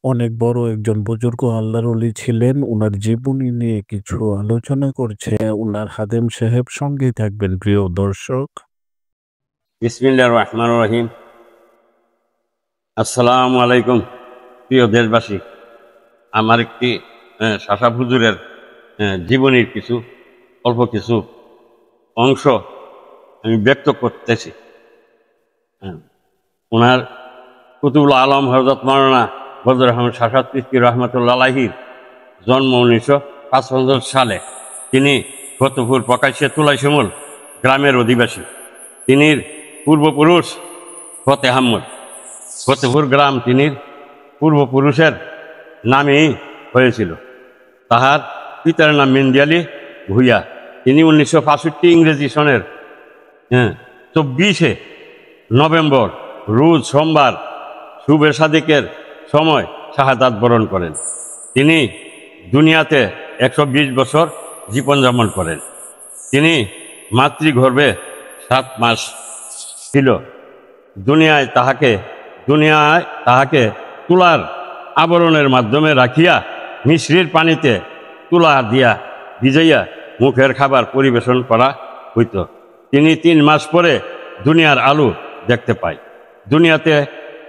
অনেক বড় একজন বুজুর্গ আল্লাহর ওলি ছিলেন। উনার জীবনী নিয়ে কিছু আলোচনা করছে উনার হাদেম সাহেব। সঙ্গেই থাকবেন প্রিয় দর্শক। বিসমিল্লাহির রহমানির রহিম। আসসালামু আলাইকুম প্রিয় দেশবাসী। আমার একটি শাসা হুজুরের জীবনীর অল্প কিছু অংশ আমি ব্যক্ত করতেছি। ওনার কুতুবুল আলম হযরত মাওলানা ফজলুর রহমান শাসা চিশতি রহমতুল্লাহ আলাইহির জন্ম 1955 সালে। তিনি ফতেপুর প্রকাশ্যে তুলাইশমূল গ্রামের অধিবাসী। তিনি পূর্বপুরুষ ফতে আহমদ। ফতেপুর গ্রাম তিনি পূর্বপুরুষের নামেই হয়েছিল। তাহার পিতার নাম মেহেন্দি আলী ভূঁইয়া। তিনি 1965 ইংরেজি সনের 24 নভেম্বর রোজ সোমবার শুভে সাদিকের সময় শাহাদাত বরণ করেন। তিনি দুনিয়াতে 120 বছর জীবনযাপন করেন। তিনি মাতৃগর্ভে 7 মাস ছিল। দুনিয়ায় তাহাকে তুলার আবরণের মাধ্যমে রাখিয়া মিশ্রির পানিতে তুলা দিয়া ভিজাইয়া মুখের খাবার পরিবেশন করা হইত। তিনি 3 মাস পরে দুনিয়ার আলো দেখতে পায়। দুনিয়াতে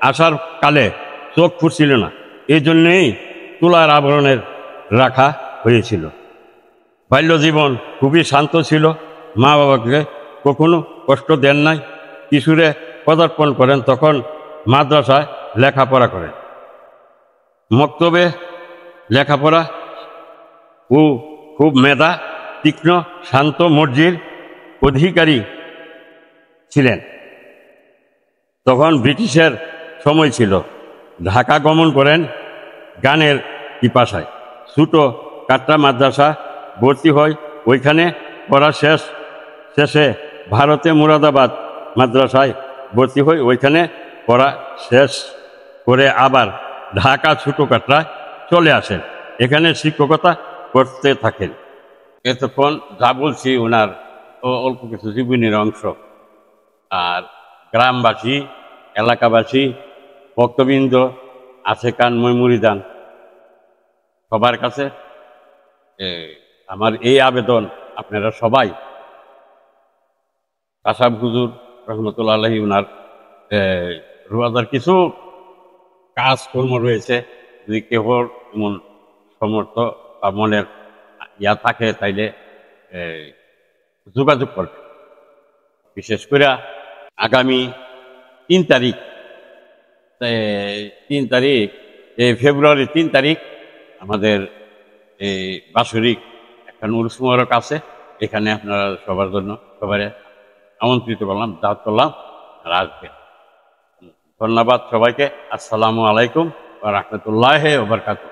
আসার কালে চোখ ফুটছিল না, এই জন্যেই তুলার আবরণের রাখা হয়েছিল। বাল্যজীবন খুবই শান্ত ছিল। মা বাবাকে কখনো কষ্ট দেন নাই। কিশোরে পদার্পণ করেন, তখন মাদ্রাসায় লেখাপড়া করেন। মক্তবে লেখাপড়া ও খুব মেধা, তীক্ষ্ণ, শান্ত মর্জির অধিকারী ছিলেন। তখন ব্রিটিশের সময় ছিল। ঢাকা গমন করেন গানের পিপাসায়। ছোট কাটরা মাদ্রাসা ভর্তি হয়। ওইখানে পড়া শেষে ভারতে মুরাদাবাদ মাদ্রাসায় ভর্তি হয়। ওইখানে পড়া শেষ করে আবার ঢাকা ছোট কাটরায় চলে আসেন। এখানে শিক্ষকতা করতে থাকেন। এতক্ষণ যা বলছি ওনার অল্প কিছু জীবনের অংশ। আর গ্রামবাসী, এলাকাবাসী, ভক্তবৃন্দ, আছে কান মরিদান, সবার কাছে আমার এই আবেদন, আপনারা সবাই কাসাব হুজুর রহমতুল্লাহ আলাইহি ওনার রোজাদার কিছু কাজকর্ম রয়েছে, যদি কেউ এমন সমর্থ বা মনের ইয়া থাকে তাইলে যোগাযোগ করবে। বিশেষ করে আগামী 3 তারিখ ফেব্রুয়ারি 3 তারিখ আমাদের এই বাৎসরিক একটা উরুস মুবারক আছে। এখানে আপনারা সবার জন্য সবাই আমন্ত্রিত করলাম, দাওয়াত করলাম, আর আসবেন। ধন্যবাদ সবাইকে। আসসালামু আলাইকুম ওয়া রাহমাতুল্লাহি ওয়া বারাকাতুহু।